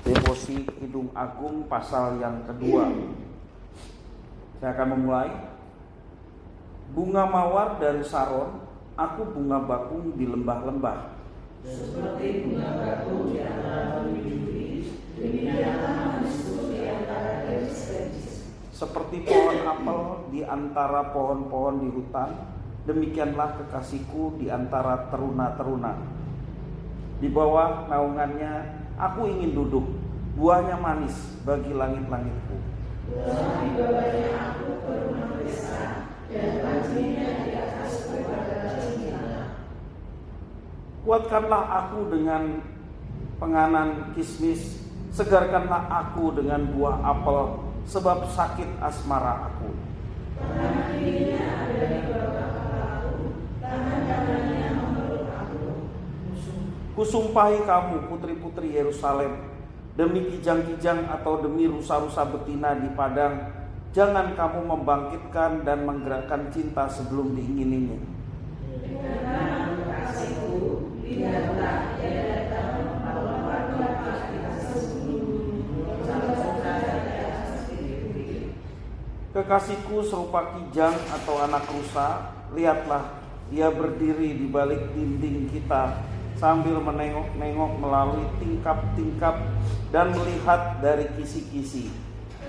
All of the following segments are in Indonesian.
Devosi Kidung Agung pasal yang kedua. Saya akan memulai. Bunga mawar dari Saron, aku bunga bakung di lembah-lembah. Seperti bunga bakung di antara bumi, demikianlah manisku di antara gadis-gadis. Seperti pohon apel di antara pohon-pohon di hutan, demikianlah kekasihku di antara teruna-teruna. Di bawah naungannya aku ingin duduk, buahnya manis bagi langit-langitku. Di bawahnya aku berumah pesta, dan pancinya di atasku adalah cinta. Kuatkanlah aku dengan penganan kismis, segarkanlah aku dengan buah apel, sebab sakit asmara aku. Tangan kirinya ada di bawah kepalaku, tangan kanannya memeluk aku. Kusumpahi kamu putri-putri Yerusalem, demi kijang-kijang atau demi rusa-rusa betina di padang, jangan kamu membangkitkan dan menggerakkan cinta sebelum diingininya. Karena kekasihku, lihatlah ia datang melompat-lompat di atas gunung, jalan-jalan di atas bukit-bukit. Kekasihku serupa kijang atau anak rusa, lihatlah dia berdiri di balik dinding kita, sambil menengok-nengok melalui tingkap-tingkap dan melihat dari kisi-kisi.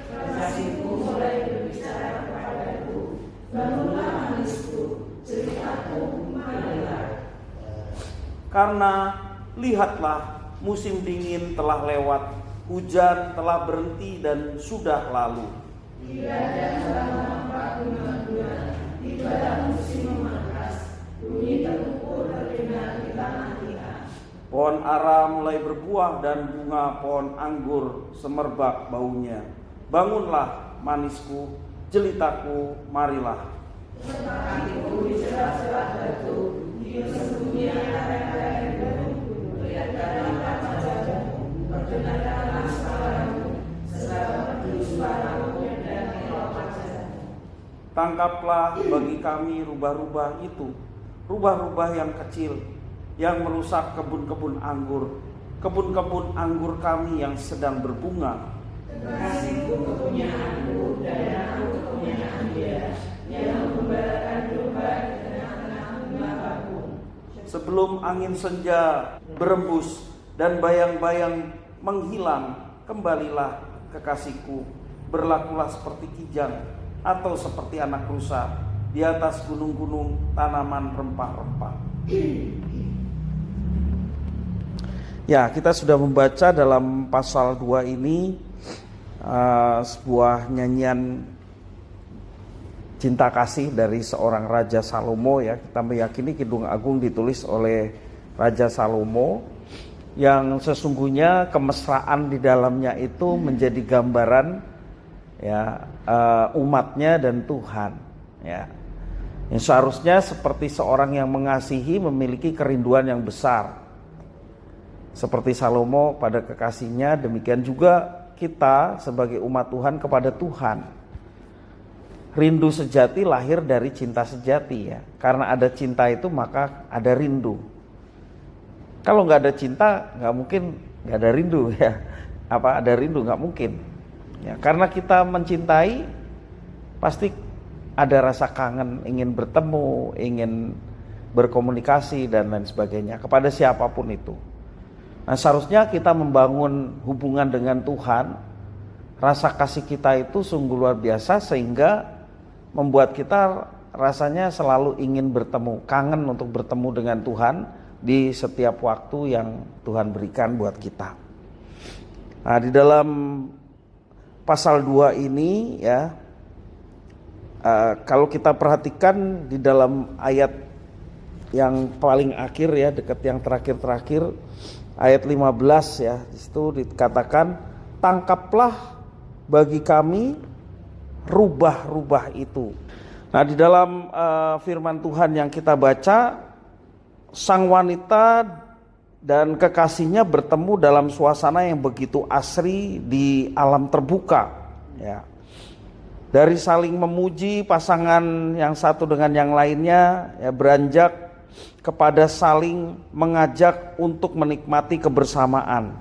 Kekasihku mulai berbicara kepadaku, bangunlah manisku, ceritaku marilah. Karena lihatlah musim dingin telah lewat, hujan telah berhenti dan sudah lalu. Tidak ada telah nampak bunga-bunga di padang musim memangkas, bunyi terukur terdengar di tanah liat. Pohon ara mulai berbuah dan bunga pohon anggur semerbak baunya. Bangunlah manisku, jelitaku, marilah. Kakiku di celah-celah batu, di sembunyi lereng-lereng gunung, lihatlah wajahmu, perdengarkanlah suaramu, sebab merdu suaramu dan elok wajahmu. Tangkaplah bagi kami rubah-rubah itu, rubah-rubah yang kecil, yang merusak kebun-kebun anggur kami yang sedang berbunga. Kekasihku kepunyaanku dan aku kepunyaan dia, yang menggembalakan domba di tengah-tengah bunga bakung. Sebelum angin senja berembus dan bayang-bayang menghilang, kembalilah kekasihku, berlakulah seperti kijang atau seperti anak rusa di atas gunung-gunung tanaman rempah-rempah. Ya, kita sudah membaca dalam pasal 2 ini sebuah nyanyian cinta kasih dari seorang Raja Salomo ya. Kita meyakini Kidung Agung ditulis oleh Raja Salomo yang sesungguhnya kemesraan di dalamnya itu menjadi gambaran ya umatnya dan Tuhan ya. Yang seharusnya seperti seorang yang mengasihi memiliki kerinduan yang besar. Seperti Salomo pada kekasihnya, demikian juga kita sebagai umat Tuhan kepada Tuhan. Rindu sejati lahir dari cinta sejati ya. Karena ada cinta itu maka ada rindu. Kalau nggak ada cinta nggak mungkin nggak ada rindu ya. Apa ada rindu nggak mungkin. Ya, karena kita mencintai pasti ada rasa kangen, ingin bertemu, ingin berkomunikasi dan lain sebagainya kepada siapapun itu. Nah, seharusnya kita membangun hubungan dengan Tuhan, rasa kasih kita itu sungguh luar biasa sehingga membuat kita rasanya selalu ingin bertemu, kangen untuk bertemu dengan Tuhan di setiap waktu yang Tuhan berikan buat kita. Nah, di dalam pasal 2 ini ya, kalau kita perhatikan di dalam ayat yang paling akhir ya, dekat yang terakhir-terakhir, ayat 15 ya, di situ dikatakan, tangkaplah bagi kami rubah-rubah itu. Nah, di dalam firman Tuhan yang kita baca, sang wanita dan kekasihnya bertemu dalam suasana yang begitu asri di alam terbuka ya. Dari saling memuji pasangan yang satu dengan yang lainnya ya, beranjak kepada saling mengajak untuk menikmati kebersamaan.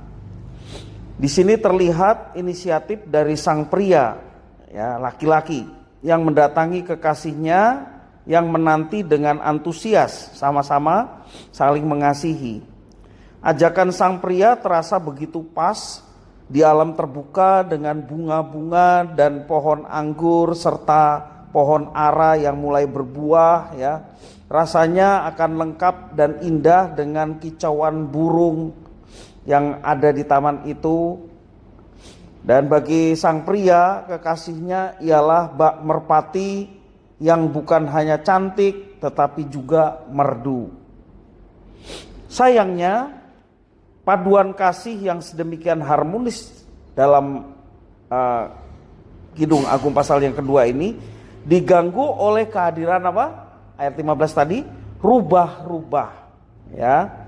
Di sini terlihat inisiatif dari sang pria, ya, laki-laki yang mendatangi kekasihnya yang menanti dengan antusias, sama-sama saling mengasihi. Ajakan sang pria terasa begitu pas di alam terbuka dengan bunga-bunga dan pohon anggur serta pohon ara yang mulai berbuah, ya. Rasanya akan lengkap dan indah dengan kicauan burung yang ada di taman itu. Dan bagi sang pria, kekasihnya ialah bak merpati yang bukan hanya cantik tetapi juga merdu. Sayangnya, paduan kasih yang sedemikian harmonis dalam Kidung Agung pasal yang kedua ini diganggu oleh kehadiran apa? Ayat 15 tadi, rubah-rubah, ya.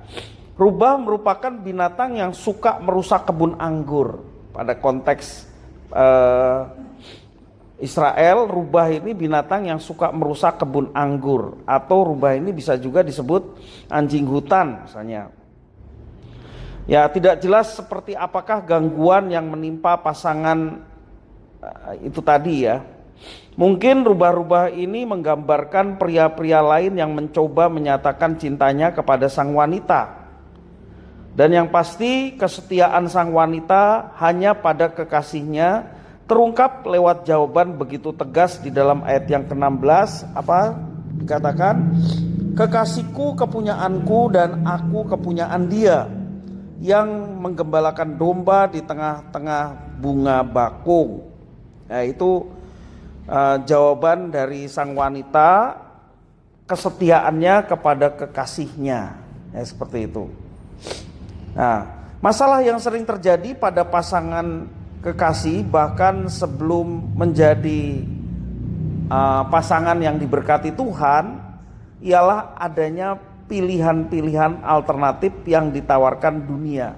Rubah merupakan binatang yang suka merusak kebun anggur. Pada konteks Israel, rubah ini binatang yang suka merusak kebun anggur, atau rubah ini bisa juga disebut anjing hutan misalnya. Ya, tidak jelas seperti apakah gangguan yang menimpa pasangan itu tadi, ya. Mungkin rubah-rubah ini menggambarkan pria-pria lain yang mencoba menyatakan cintanya kepada sang wanita. Dan yang pasti kesetiaan sang wanita hanya pada kekasihnya terungkap lewat jawaban begitu tegas di dalam ayat yang ke-16. Apa dikatakan? Kekasihku kepunyaanku dan aku kepunyaan dia, yang menggembalakan domba di tengah-tengah bunga bakung. Nah, itu jawaban dari sang wanita, kesetiaannya kepada kekasihnya, ya, seperti itu. Nah, masalah yang sering terjadi pada pasangan kekasih bahkan sebelum menjadi pasangan yang diberkati Tuhan ialah adanya pilihan-pilihan alternatif yang ditawarkan dunia.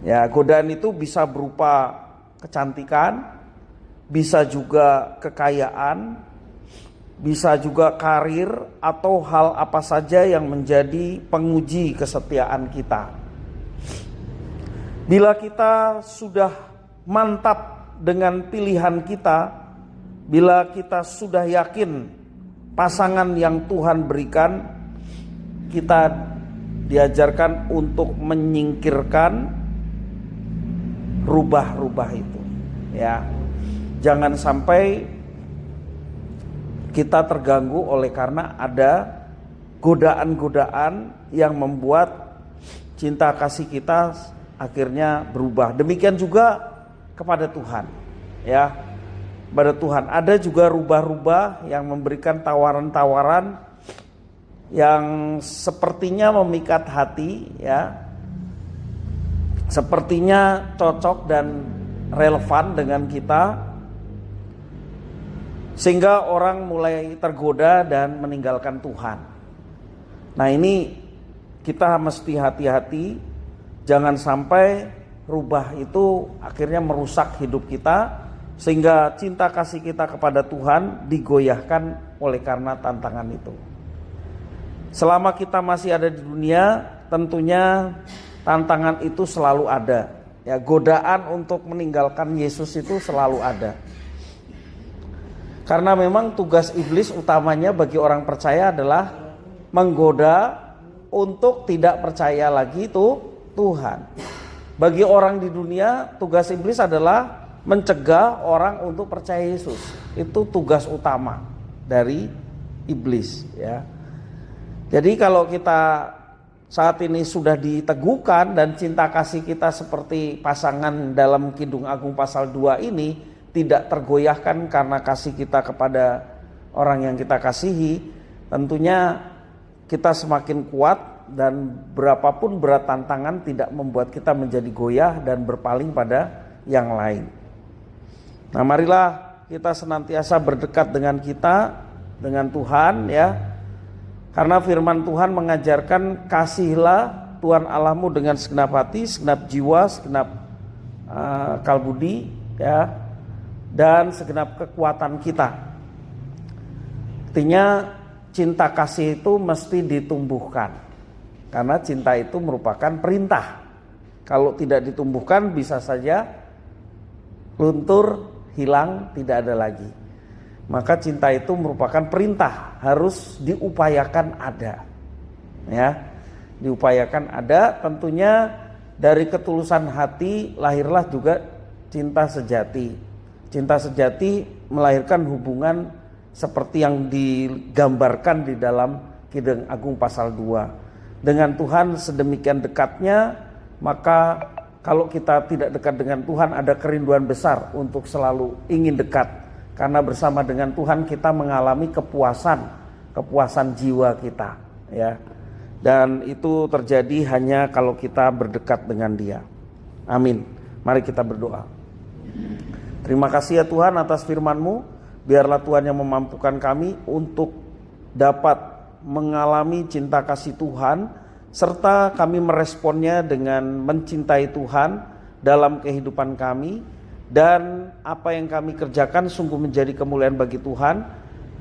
Ya, godaan itu bisa berupa kecantikan, bisa juga kekayaan, bisa juga karir, atau hal apa saja yang menjadi penguji kesetiaan kita. Bila kita sudah mantap dengan pilihan kita, bila kita sudah yakin pasangan yang Tuhan berikan, kita diajarkan untuk menyingkirkan rubah-rubah itu, ya. Jangan sampai kita terganggu oleh karena ada godaan-godaan yang membuat cinta kasih kita akhirnya berubah. Demikian juga kepada Tuhan, ya. Pada Tuhan ada juga rubah-rubah yang memberikan tawaran-tawaran yang sepertinya memikat hati, ya. Sepertinya cocok dan relevan dengan kita, sehingga orang mulai tergoda dan meninggalkan Tuhan. Nah, ini kita mesti hati-hati, jangan sampai rubah itu akhirnya merusak hidup kita, sehingga cinta kasih kita kepada Tuhan digoyahkan oleh karena tantangan itu. Selama kita masih ada di dunia, tentunya tantangan itu selalu ada. Ya, godaan untuk meninggalkan Yesus itu selalu ada. Karena memang tugas iblis utamanya bagi orang percaya adalah menggoda untuk tidak percaya lagi itu Tuhan. Bagi orang di dunia, tugas iblis adalah mencegah orang untuk percaya Yesus. Itu tugas utama dari iblis, ya. Jadi kalau kita saat ini sudah diteguhkan dan cinta kasih kita seperti pasangan dalam Kidung Agung pasal 2 ini tidak tergoyahkan karena kasih kita kepada orang yang kita kasihi, tentunya kita semakin kuat dan berapapun berat tantangan tidak membuat kita menjadi goyah dan berpaling pada yang lain. Nah, marilah kita senantiasa berdekat dengan Tuhan, ya. Karena firman Tuhan mengajarkan kasihilah Tuhan Allahmu dengan segenap hati, segenap jiwa, segenap kalbudi, ya, dan segenap kekuatan kita. Artinya cinta kasih itu mesti ditumbuhkan, karena cinta itu merupakan perintah. Kalau tidak ditumbuhkan bisa saja luntur, hilang, tidak ada lagi. Maka cinta itu merupakan perintah, harus diupayakan ada. Ya, diupayakan ada, tentunya dari ketulusan hati lahirlah juga cinta sejati. Cinta sejati melahirkan hubungan seperti yang digambarkan di dalam Kidung Agung pasal 2. Dengan Tuhan sedemikian dekatnya, maka kalau kita tidak dekat dengan Tuhan, ada kerinduan besar untuk selalu ingin dekat. Karena bersama dengan Tuhan kita mengalami kepuasan jiwa kita, ya. Dan itu terjadi hanya kalau kita berdekat dengan Dia. Amin. Mari kita berdoa. Terima kasih ya Tuhan atas firman-Mu. Biarlah Tuhan yang memampukan kami untuk dapat mengalami cinta kasih Tuhan, serta kami meresponnya dengan mencintai Tuhan dalam kehidupan kami, dan apa yang kami kerjakan sungguh menjadi kemuliaan bagi Tuhan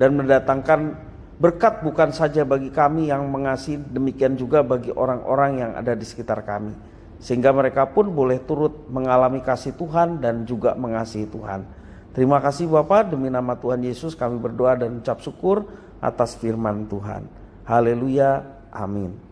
dan mendatangkan berkat bukan saja bagi kami yang mengasihi, demikian juga bagi orang-orang yang ada di sekitar kami, sehingga mereka pun boleh turut mengalami kasih Tuhan dan juga mengasihi Tuhan. Terima kasih Bapa, demi nama Tuhan Yesus kami berdoa dan ucap syukur atas firman Tuhan. Haleluya, amin.